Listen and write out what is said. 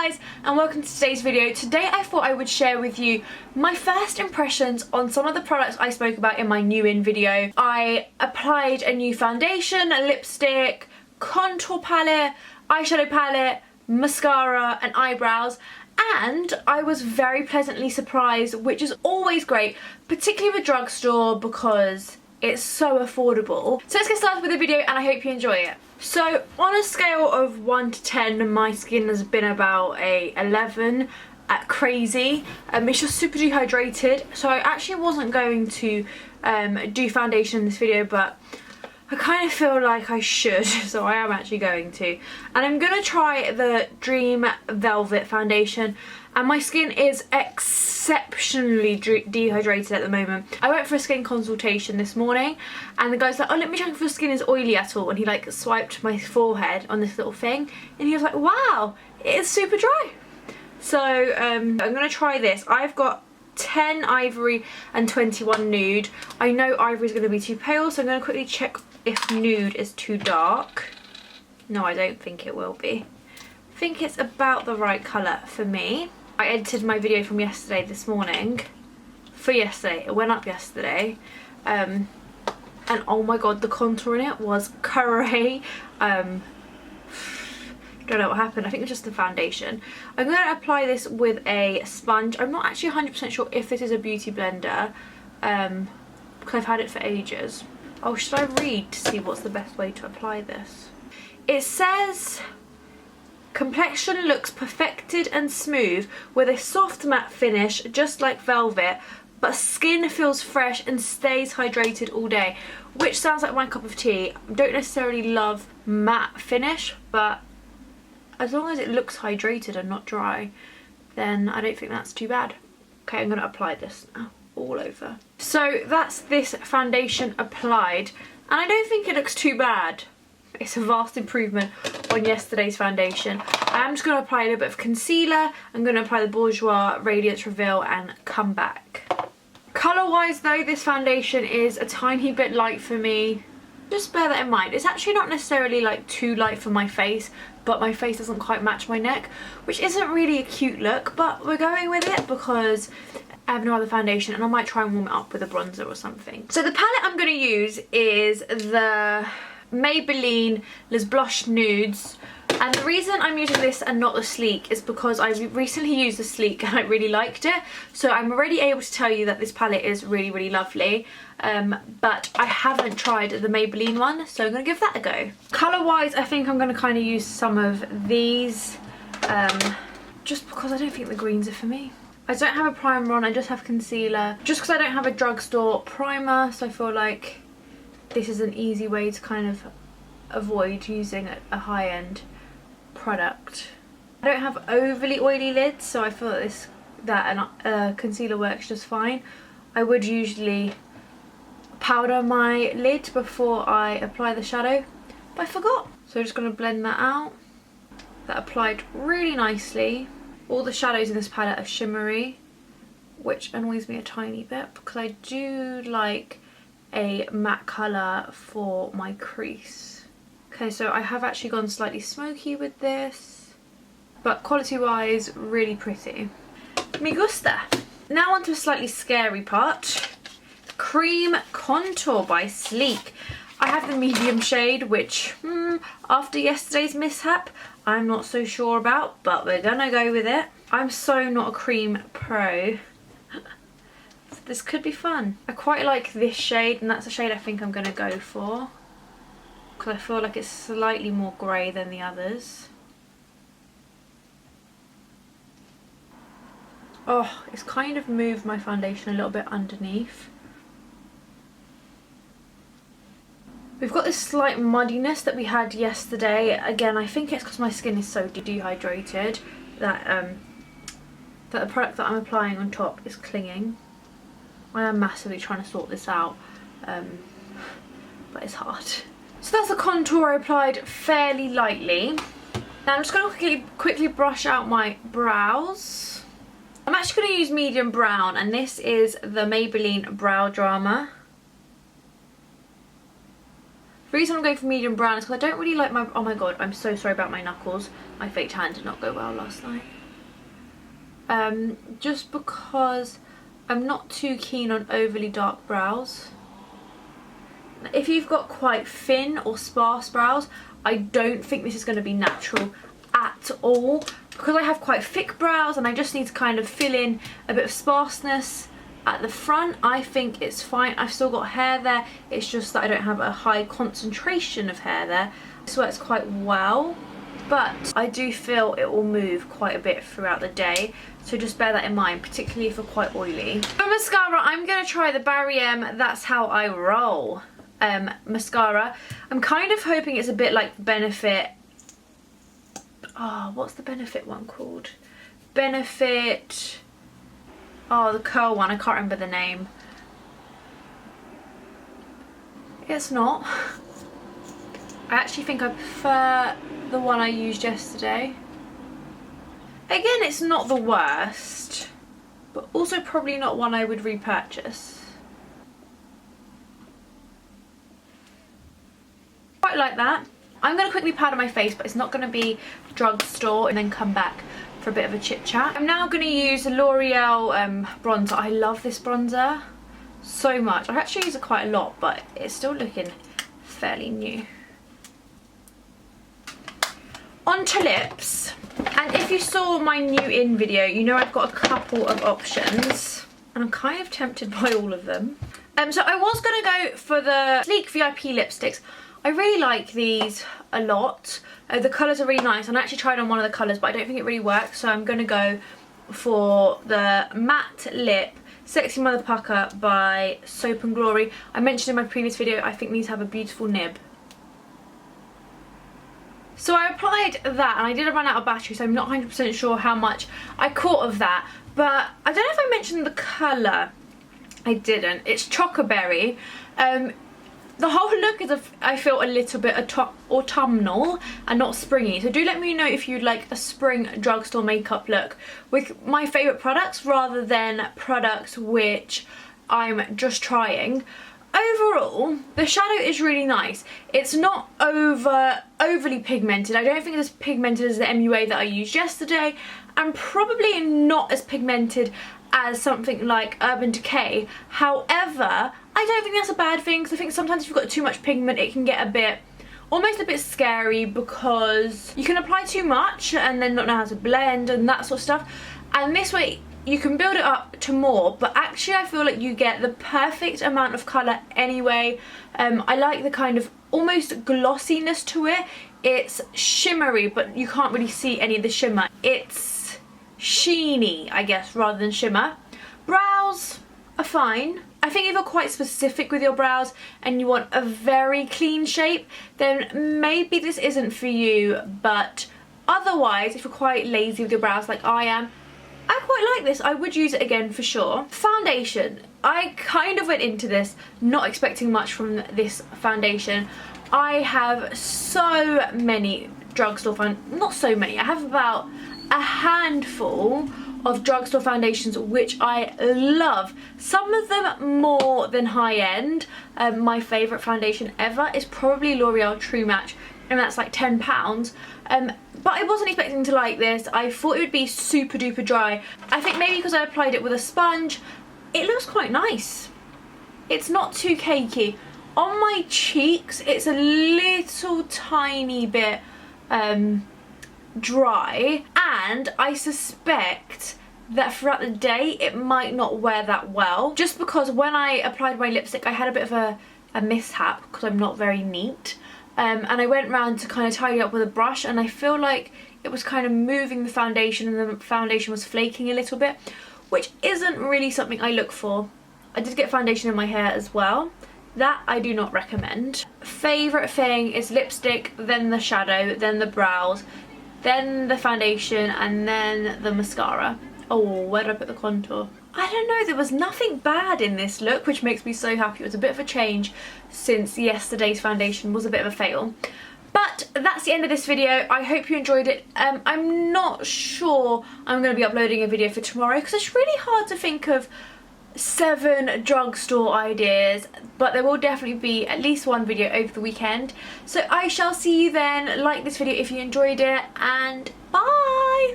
guys, and welcome to today's video. Today I thought I would share with you my first impressions on some of the products I spoke about in my new in video. I applied a new foundation, a lipstick, contour palette, eyeshadow palette, mascara and eyebrows, and I was very pleasantly surprised, which is always great, particularly with Drugstore because it's so affordable. So let's get started with the video and I hope you enjoy it. So on a scale of 1 to 10, my skin has been about a 11 at crazy. It's just super dehydrated, so I actually wasn't going to do foundation in this video, but I kind of feel like I should, so I am actually going to. And I'm going to try the Dream Velvet foundation, and my skin is exceptionally dehydrated at the moment. I went for a skin consultation this morning and the guy's like, oh, let me check if your skin is oily at all, and he like swiped my forehead on this little thing and he was like, wow, it is super dry. So I'm going to try this. I've got 10 ivory and 21 nude. I know ivory is going to be too pale, so I'm going to quickly check if nude is too dark. No, I don't think it will be. I think it's about the right colour for me. I edited my video from yesterday this morning. For yesterday. It went up yesterday. And oh my god, the contour in it was curry. Don't know what happened. I think it was just the foundation. I'm going to apply this with a sponge. I'm not actually 100% sure if this is a beauty blender, because I've had it for ages. Oh, should I read to see what's the best way to apply this? It says, complexion looks perfected and smooth with a soft matte finish just like velvet, but skin feels fresh and stays hydrated all day, which sounds like my cup of tea. I don't necessarily love matte finish, but as long as it looks hydrated and not dry, then I don't think that's too bad. Okay, I'm going to apply this now all over. So that's this foundation applied, and I don't think it looks too bad. It's a vast improvement on yesterday's foundation. I'm just going to apply a little bit of concealer. I'm going to apply the Bourjois Radiance Reveal and come back. Colour wise though, this foundation is a tiny bit light for me. Just bear that in mind. It's actually not necessarily like too light for my face, but my face doesn't quite match my neck, which isn't really a cute look, but we're going with it because I have no other foundation and I might try and warm it up with a bronzer or something. So the palette I'm going to use is the Maybelline Les Blush Nudes, and the reason I'm using this and not the Sleek is because I recently used the Sleek and I really liked it, so I'm already able to tell you that this palette is really lovely, but I haven't tried the Maybelline one, so I'm going to give that a go. Colour wise, I think I'm going to kind of use some of these, just because I don't think the greens are for me. I don't have a primer on, I just have concealer, just because I don't have a Drugstore primer, so I feel like this is an easy way to kind of avoid using a high-end product. I don't have overly oily lids, so I feel that concealer works just fine. I would usually powder my lid before I apply the shadow, but I forgot. So I'm just going to blend that out. That applied really nicely. All the shadows in this palette are shimmery, which annoys me a tiny bit because I do like a matte colour for my crease. Okay, so I have actually gone slightly smoky with this, but quality wise, really pretty. Me gusta. Now onto a slightly scary part. Cream Contour by Sleek. I have the medium shade, which after yesterday's mishap, I'm not so sure about, but we're gonna go with it. I'm so not a cream pro. This could be fun. I quite like this shade, and that's the shade I think I'm going to go for, because I feel like it's slightly more grey than the others. Oh, it's kind of moved my foundation a little bit underneath. We've got this slight muddiness that we had yesterday. Again, I think it's because my skin is so dehydrated that, that the product that I'm applying on top is clinging. I am massively trying to sort this out, but it's hard. So that's the contour I applied fairly lightly. Now I'm just going to quickly brush out my brows. I'm actually going to use medium brown, and this is the Maybelline Brow Drama. The reason I'm going for medium brown is because I don't really like my... Oh my god, I'm so sorry about my knuckles. My fake tan did not go well last night. Just because I'm not too keen on overly dark brows. If you've got quite thin or sparse brows, I don't think this is going to be natural at all. Because I have quite thick brows and I just need to kind of fill in a bit of sparseness at the front, I think it's fine. I've still got hair there, it's just that I don't have a high concentration of hair there. This works quite well, but I do feel it will move quite a bit throughout the day, so just bear that in mind, particularly if you're quite oily. For mascara, I'm going to try the Barry M That's How I Roll mascara. I'm kind of hoping it's a bit like Benefit. Oh, what's the Benefit one called? Benefit... Oh, the curl one, I can't remember the name. It's not. I actually think I prefer the one I used yesterday. Again, it's not the worst, but also probably not one I would repurchase. Quite like that. I'm going to quickly powder my face, but it's not going to be Drugstore, and then come back for a bit of a chit chat. I'm now going to use the L'Oreal bronzer. I love this bronzer so much. I actually use it quite a lot, but it's still looking fairly new. On to lips, and if you saw my new in video, you know I've got a couple of options, and I'm kind of tempted by all of them. So I was going to go for the Sleek VIP lipsticks. I really like these a lot. The colours are really nice, and I actually tried on one of the colours, but I don't think it really works, so I'm going to go for the Matte Lip Sexy Mother Pucker by Soap & Glory. I mentioned in my previous video, I think these have a beautiful nib. So I applied that, and I did run out of battery, so I'm not 100% sure how much I caught of that, but I don't know if I mentioned the colour. I didn't. It's Chocoberry. The whole look is, I feel, a little bit autumnal and not springy. So do let me know if you'd like a spring drugstore makeup look with my favourite products rather than products which I'm just trying. Overall, the shadow is really nice. It's not overly pigmented. I don't think it's as pigmented as the MUA that I used yesterday, and probably not as pigmented as something like Urban Decay. However, I don't think that's a bad thing, because I think sometimes if you've got too much pigment, it can get a bit, almost a bit scary, because you can apply too much and then not know how to blend and that sort of stuff. And this way, you can build it up to more, but actually I feel like you get the perfect amount of colour anyway. I like the kind of almost glossiness to it. It's shimmery, but you can't really see any of the shimmer. It's sheeny, I guess, rather than shimmer. Brows are fine. I think if you're quite specific with your brows and you want a very clean shape, then maybe this isn't for you, but otherwise, if you're quite lazy with your brows like I am, I quite like this. I would use it again for sure. Foundation. I kind of went into this not expecting much from this foundation. I have so many drugstore not so many, I have about a handful of drugstore foundations which I love. Some of them more than high end. My favourite foundation ever is probably L'Oreal True Match, and that's like £10. But I wasn't expecting to like this. I thought it would be super duper dry. I think maybe because I applied it with a sponge, it looks quite nice. It's not too cakey. On my cheeks, it's a little tiny bit dry, and I suspect that throughout the day it might not wear that well, just because when I applied my lipstick I had a bit of a mishap because I'm not very neat, and I went round to kind of tidy up with a brush, and I feel like it was kind of moving the foundation, and the foundation was flaking a little bit, which isn't really something I look for. I did get foundation in my hair as well. That I do not recommend. Favourite thing is lipstick, then the shadow, then the brows, then the foundation, and then the mascara. Oh, where did I put the contour? I don't know, there was nothing bad in this look, which makes me so happy. It was a bit of a change since yesterday's foundation was a bit of a fail. But that's the end of this video. I hope you enjoyed it. I'm not sure I'm going to be uploading a video for tomorrow because it's really hard to think of 7 drugstore ideas, but there will definitely be at least one video over the weekend. So I shall see you then. Like this video if you enjoyed it, and bye!